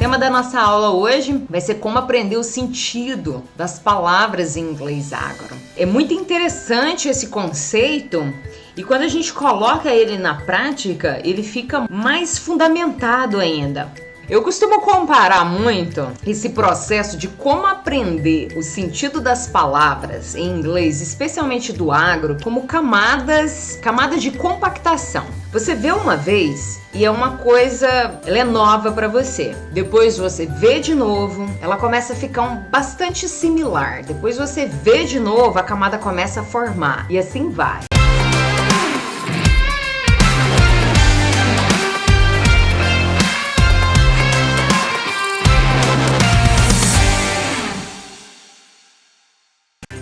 tema da nossa aula hoje vai ser como aprender o sentido das palavras em inglês agro. É muito interessante esse conceito e quando a gente coloca ele na prática, ele fica mais fundamentado ainda. Eu costumo comparar muito esse processo de como aprender o sentido das palavras em inglês, especialmente do agro, como camadas de compactação. Você vê uma vez e é uma coisa, ela é nova para você. Depois você vê de novo, ela começa a ficar bastante similar. Depois você vê de novo, a camada começa a formar e assim vai.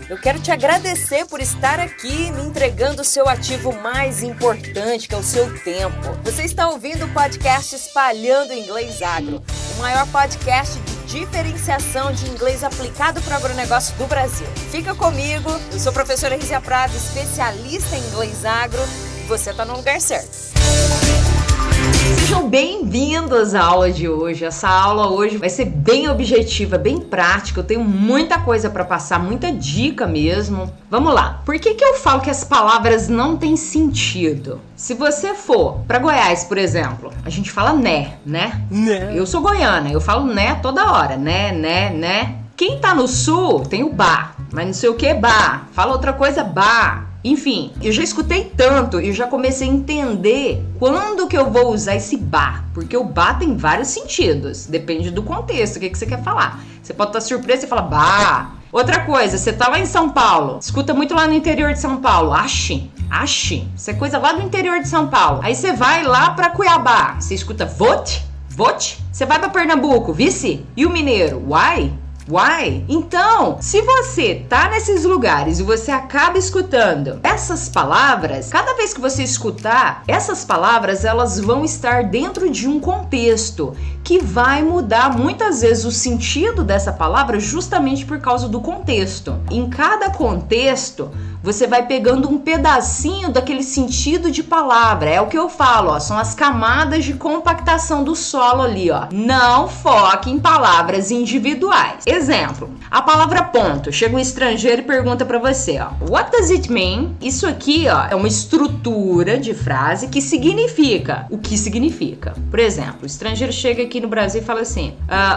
Eu quero te agradecer por estar aqui me entregando o seu ativo mais importante, que é o seu tempo. Você está ouvindo o podcast Espalhando Inglês Agro, o maior podcast de diferenciação de inglês aplicado para o agronegócio do Brasil. Fica comigo, eu sou a professora Rízia Prado, especialista em inglês agro, e você está no lugar certo. Sejam bem-vindos à aula de hoje. Essa aula hoje vai ser bem objetiva, bem prática. Eu tenho muita coisa para passar, muita dica mesmo. Vamos lá. Por que eu falo que as palavras não têm sentido? Se você for para Goiás, por exemplo, a gente fala né? Eu sou goiana, eu falo né toda hora, né. Quem tá no sul tem o ba, mas não sei o que ba. Fala outra coisa, ba. Enfim, eu já escutei tanto e já comecei a entender quando que eu vou usar esse ba, porque o ba tem vários sentidos, depende do contexto, o que você quer falar. Você pode estar surpreso e falar ba. Outra coisa, você tá lá em São Paulo, escuta muito lá no interior de São Paulo, ache, isso é coisa lá do interior de São Paulo. Aí você vai lá pra Cuiabá, você escuta vote, você vai pra Pernambuco, vice, e o mineiro, Why? Então, se você tá nesses lugares e você acaba escutando essas palavras, cada vez que você escutar, essas palavras elas vão estar dentro de um contexto que vai mudar muitas vezes o sentido dessa palavra justamente por causa do contexto. Em cada contexto, você vai pegando um pedacinho daquele sentido de palavra. É o que eu falo, ó, são as camadas de compactação do solo ali, ó. Não foque em palavras individuais. Exemplo, a palavra ponto. Chega um estrangeiro e pergunta pra você, ó, what does it mean? Isso aqui, ó, é uma estrutura de frase que significa o que significa. Por exemplo, o estrangeiro chega aqui no Brasil e fala assim,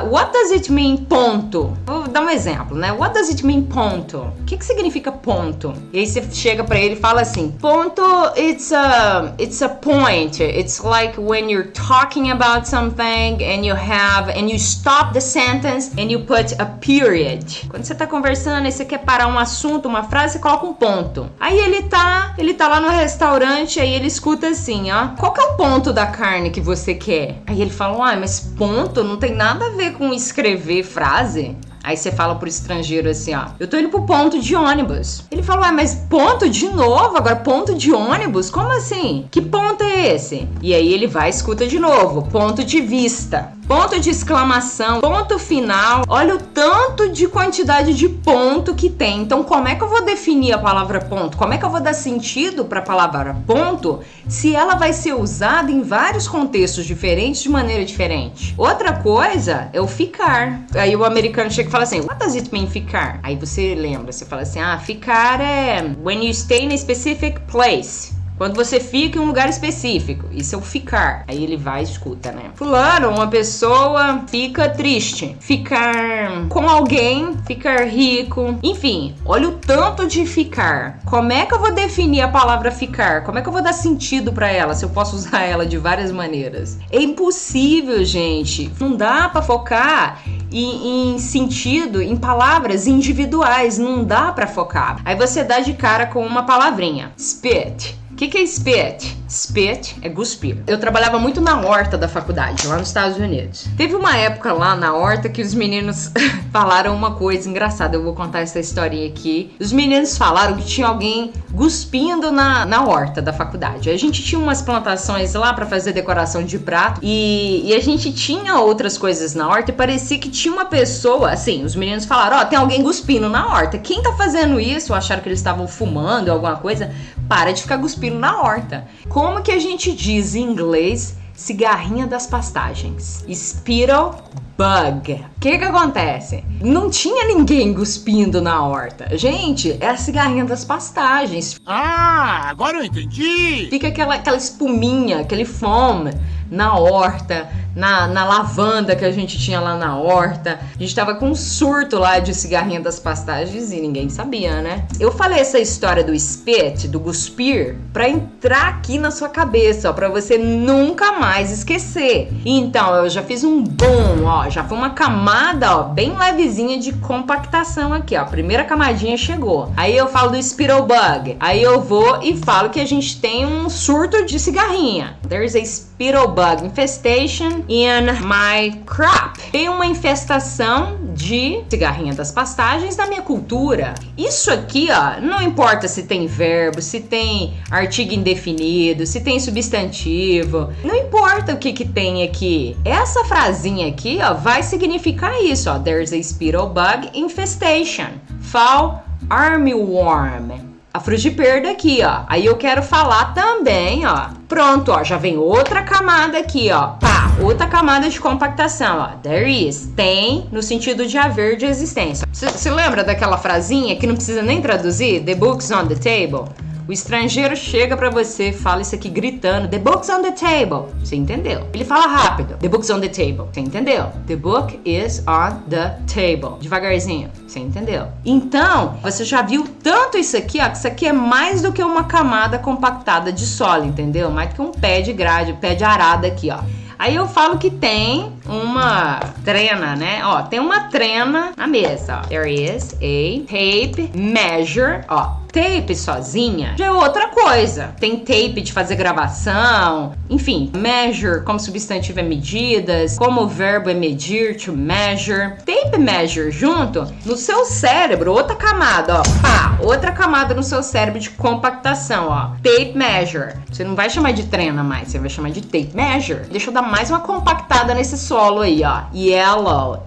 what does it mean ponto? Vou dar um exemplo, né? What does it mean ponto? O que significa ponto? E aí você chega pra ele e fala assim, ponto, it's a point. It's like when you're talking about something and you stop the sentence and you put a period. Quando você tá conversando e você quer parar um assunto, uma frase, você coloca um ponto. Aí ele tá lá no restaurante, aí ele escuta assim, ó, qual que é o ponto da carne que você quer? Aí ele fala, mas ponto não tem nada a ver com escrever frase. Aí você fala pro estrangeiro assim, ó, eu tô indo pro ponto de ônibus. Ele fala, mas ponto de novo? Agora ponto de ônibus? Como assim? Que ponto é esse? E aí ele vai e escuta de novo, ponto de vista, ponto de exclamação, ponto final. Olha o tanto de quantidade de ponto que tem. Então como é que eu vou definir a palavra ponto? Como é que eu vou dar sentido pra palavra ponto se ela vai ser usada em vários contextos diferentes de maneira diferente? Outra coisa é o ficar. Aí o americano chega e fala assim, what does it mean ficar? Aí você lembra, você fala assim, ficar é when you stay in a specific place. Quando você fica em um lugar específico, isso é o ficar. Aí ele vai e escuta, né? Fulano, uma pessoa fica triste, ficar com alguém, ficar rico. Enfim, olha o tanto de ficar. Como é que eu vou definir a palavra ficar? Como é que eu vou dar sentido pra ela, se eu posso usar ela de várias maneiras? É impossível, gente. Não dá pra focar em sentido, em palavras individuais. Não dá pra focar. Aí você dá de cara com uma palavrinha. Spit. O que é spit? Spit é cuspir. Eu trabalhava muito na horta da faculdade, lá nos Estados Unidos. Teve uma época lá na horta que os meninos falaram uma coisa engraçada. Eu vou contar essa historinha aqui. Os meninos falaram que tinha alguém cuspindo na horta da faculdade. A gente tinha umas plantações lá pra fazer decoração de prato e a gente tinha outras coisas na horta e parecia que tinha uma pessoa, assim, os meninos falaram, tem alguém cuspindo na horta. Quem tá fazendo isso? Acharam que eles estavam fumando ou alguma coisa. Para de ficar cuspindo na horta. Como que a gente diz em inglês cigarrinha das pastagens. Spittle Bug. O que acontece? Não tinha ninguém cuspindo na horta. Gente, é a cigarrinha das pastagens. Ah, agora eu entendi! Fica aquela espuminha, aquele foam na horta, na lavanda que a gente tinha lá na horta. A gente tava com um surto lá de cigarrinha das pastagens e ninguém sabia, né? Eu falei essa história do spit, do cuspir, pra entrar aqui na sua cabeça, ó, pra você nunca mais esquecer. Então, eu já fiz um boom, ó, já foi uma camada, ó, bem levezinha de compactação aqui, ó. A primeira camadinha chegou. Aí eu falo do spittle bug. Aí eu vou e falo que a gente tem um surto de cigarrinha. There's a spittle bug infestation in my crop. Tem uma infestação de cigarrinha das pastagens na minha cultura. Isso aqui, ó, não importa se tem verbo, se tem artigo indefinido, se tem substantivo, não importa o que tem aqui. Essa frasinha aqui, ó, vai significar isso, ó. There's a spittle bug infestation. Fall armyworm. A frugiperda aqui, ó. Aí eu quero falar também, ó. Pronto, ó. Já vem outra camada aqui, ó. Pá, outra camada de compactação, ó. There is. Tem, no sentido de haver, de existência. Você lembra daquela frasinha que não precisa nem traduzir? The book's on the table. O estrangeiro chega pra você e fala isso aqui gritando. The book's on the table. Você entendeu? Ele fala rápido. The book's on the table. Você entendeu? The book is on the table. Devagarzinho. Você entendeu? Então, você já viu tanto isso aqui, ó, que isso aqui é mais do que uma camada compactada de solo, entendeu? Mais do que um pé de grade, pé de arada aqui, ó. Aí eu falo que tem uma trena, né? Ó, tem uma trena na mesa, ó. There is a tape measure, ó. Tape sozinha já é outra coisa. Tem tape de fazer gravação, enfim. Measure como substantivo é medidas, como o verbo é medir, to measure. Tape measure junto no seu cérebro, outra camada, ó. Pá, outra camada no seu cérebro de compactação, ó. Tape measure. Você não vai chamar de trena mais, você vai chamar de tape measure. Deixa eu dar mais uma compactada nesse solo aí, ó. Yellow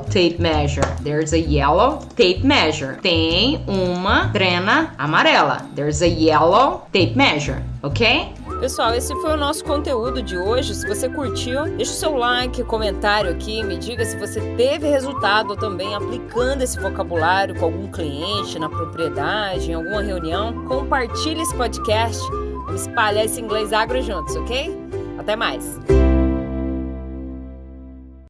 tape measure. There's a yellow tape measure. Tem uma trena amarela. There's a yellow tape measure, ok? Pessoal, esse foi o nosso conteúdo de hoje. Se você curtiu, deixa o seu like, comentário aqui, me diga se você teve resultado também aplicando esse vocabulário com algum cliente, na propriedade, em alguma reunião. Compartilhe esse podcast, vamos espalhar esse inglês agro juntos, ok? Até mais!